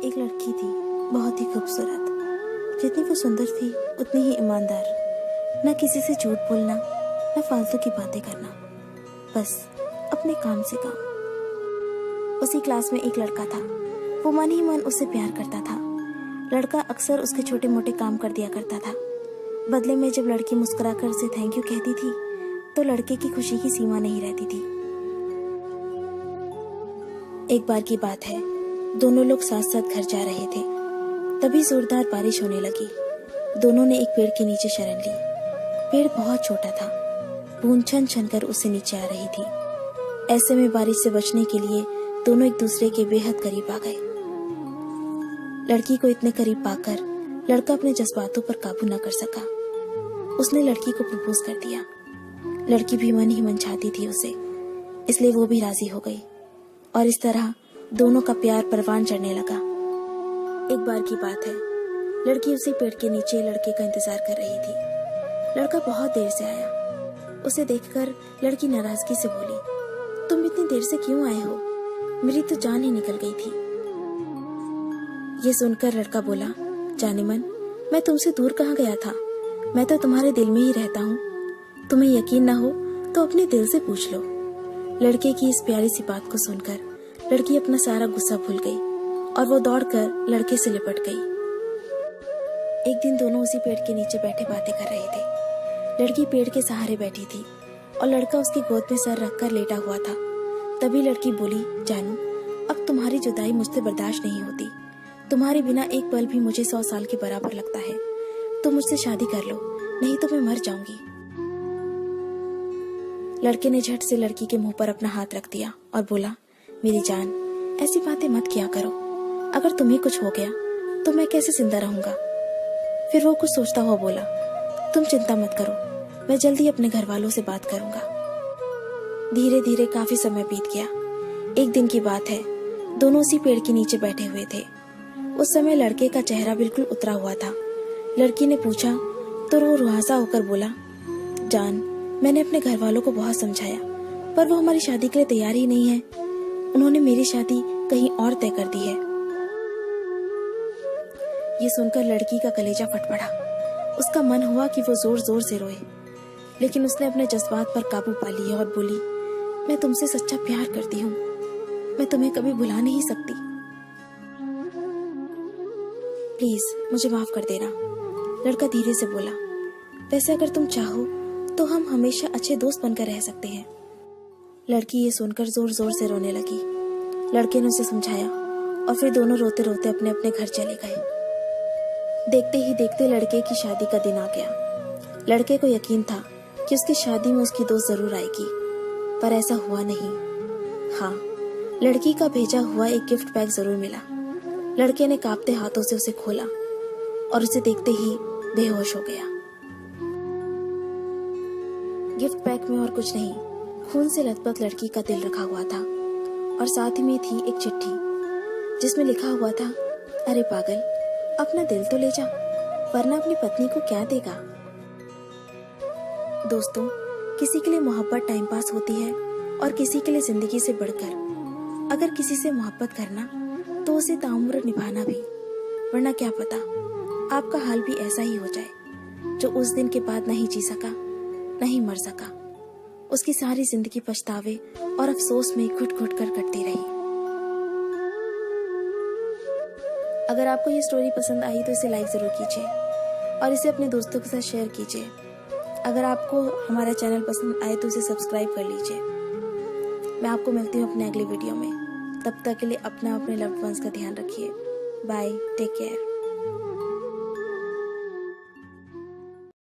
एक लड़की थी, बहुत ही खूबसूरत। जितनी वो सुंदर थी उतनी ही ईमानदार। न किसी से झूठ बोलना, न फालतू की बातें करना, बस अपने काम से काम। उसी क्लास में एक लड़का था। वो मन ही मन उससे प्यार करता था। लड़का अक्सर उसके छोटे मोटे काम कर दिया करता था। बदले में जब लड़की मुस्कुराकर उसे थैंक यू कहती थी तो लड़के की खुशी की सीमा नहीं रहती थी। एक बार की बात है, दोनों लोग साथ साथ घर जा रहे थे। तभी जोरदार बारिश होने लगी। दोनों ने एक पेड़ के नीचे शरण ली। पेड़ बहुत छोटा था, बूंद छन छन कर उससे नीचे आ रही थी। ऐसे में बारिश से बचने के लिए दोनों एक दूसरे के बेहद करीब आ गए। लड़की को इतने करीब पाकर लड़का अपने जज्बातों पर काबू न कर सका। उसने लड़की को प्रपोज कर दिया। लड़की भी मन ही मन चाहती थी उसे, इसलिए वो भी राजी हो गई और इस तरह दोनों का प्यार परवान चढ़ने लगा। एक बार की बात है, लड़की उसी पेड़ के नीचे लड़के का इंतजार कर रही थी। लड़का बहुत देर से आया। उसे देखकर लड़की नाराजगी से बोली, तुम इतनी देर से क्यों आए हो? मेरी तो जान ही निकल गई थी। ये सुनकर लड़का बोला, जाने मन, मैं तुमसे दूर कहाँ गया था? मैं तो तुम्हारे दिल में ही रहता हूँ। तुम्हें यकीन ना हो तो अपने दिल से पूछ लो। लड़के की इस प्यारी सी बात को सुनकर लड़की अपना सारा गुस्सा भूल गई और वो दौड़कर लड़के से लिपट गई। एक दिन दोनों उसी पेड़ के नीचे बैठे बातें कर रहे थे। लड़की पेड़ के सहारे बैठी थी और लड़का उसकी गोद में सर रखकर लेटा हुआ था। तभी लड़की बोली, जानू, अब तुम्हारी जुदाई मुझसे बर्दाश्त नहीं होती। तुम्हारे बिना एक पल भी मुझे 100 साल के बराबर लगता है। तुम मुझसे शादी कर लो, नहीं तो मैं मर जाऊंगी। लड़के ने झट से लड़की के मुंह पर अपना हाथ रख दिया और बोला, मेरी जान, ऐसी बातें मत किया करो। अगर तुम्हें कुछ हो गया तो मैं कैसे जिंदा रहूंगा? फिर वो कुछ सोचता हुआ बोला, तुम चिंता मत करो, मैं जल्दी अपने घर वालों से बात करूंगा। धीरे धीरे काफी समय बीत गया। एक दिन की बात है, दोनों उसी पेड़ के नीचे बैठे हुए थे। उस समय लड़के का चेहरा बिल्कुल उतरा हुआ था। लड़की ने पूछा तो वो रुआसा होकर बोला, जान, मैंने अपने घर वालों को बहुत समझाया, पर वो हमारी शादी के लिए तैयार ही नहीं है। उन्होंने मेरी शादी कहीं और तय कर दी है। ये सुनकर लड़की का कलेजा फट पड़ा। उसका मन हुआ कि वो जोर जोर से रोए, लेकिन उसने अपने जज्बात पर काबू पा लिया और बोली, मैं तुमसे सच्चा प्यार करती हूँ। मैं तुम्हें कभी भुला नहीं सकती। प्लीज मुझे माफ कर देना। लड़का धीरे से बोला, वैसे अगर तुम चाहो तो हम हमेशा अच्छे दोस्त बनकर रह सकते हैं। लड़की ये सुनकर जोर जोर से रोने लगी। लड़के ने उसे समझाया और फिर दोनों रोते रोते अपने अपने घर चले गए। देखते ही देखते लड़के की शादी का दिन आ गया। लड़के को यकीन था कि उसकी शादी में उसकी दोस्त जरूर आएगी, पर ऐसा हुआ नहीं। हाँ, लड़की का भेजा हुआ एक गिफ्ट पैक जरूर मिला। लड़के ने कांपते हाथों से उसे खोला और उसे देखते ही बेहोश हो गया। गिफ्ट पैक में और कुछ नहीं, खून से लथपथ लड़की का दिल रखा हुआ था और साथ ही में थी एक चिट्ठी जिसमें लिखा हुआ था, अरे पागल, अपना दिल तो ले जा, वरना अपनी पत्नी को क्या देगा। दोस्तों, किसी के लिए मोहब्बत टाइम पास होती है और किसी के लिए जिंदगी से बढ़कर। अगर किसी से मोहब्बत करना तो उसे ताउम्र निभाना भी, वरना क्या पता आपका हाल भी ऐसा ही हो जाए। जो उस दिन के बाद नहीं जी सका, नहीं मर सका, उसकी सारी जिंदगी पछतावे और अफसोस में घुट घुट कर कटती रही। अगर आपको ये स्टोरी पसंद आई तो इसे लाइक जरूर कीजिए और इसे अपने दोस्तों के साथ शेयर कीजिए। अगर आपको हमारा चैनल पसंद आए तो इसे सब्सक्राइब कर लीजिए। मैं आपको मिलती हूँ अपने अगले वीडियो में। तब तक के लिए अपना अपने लव्ड वंस का ध्यान रखिए। Bye, take care.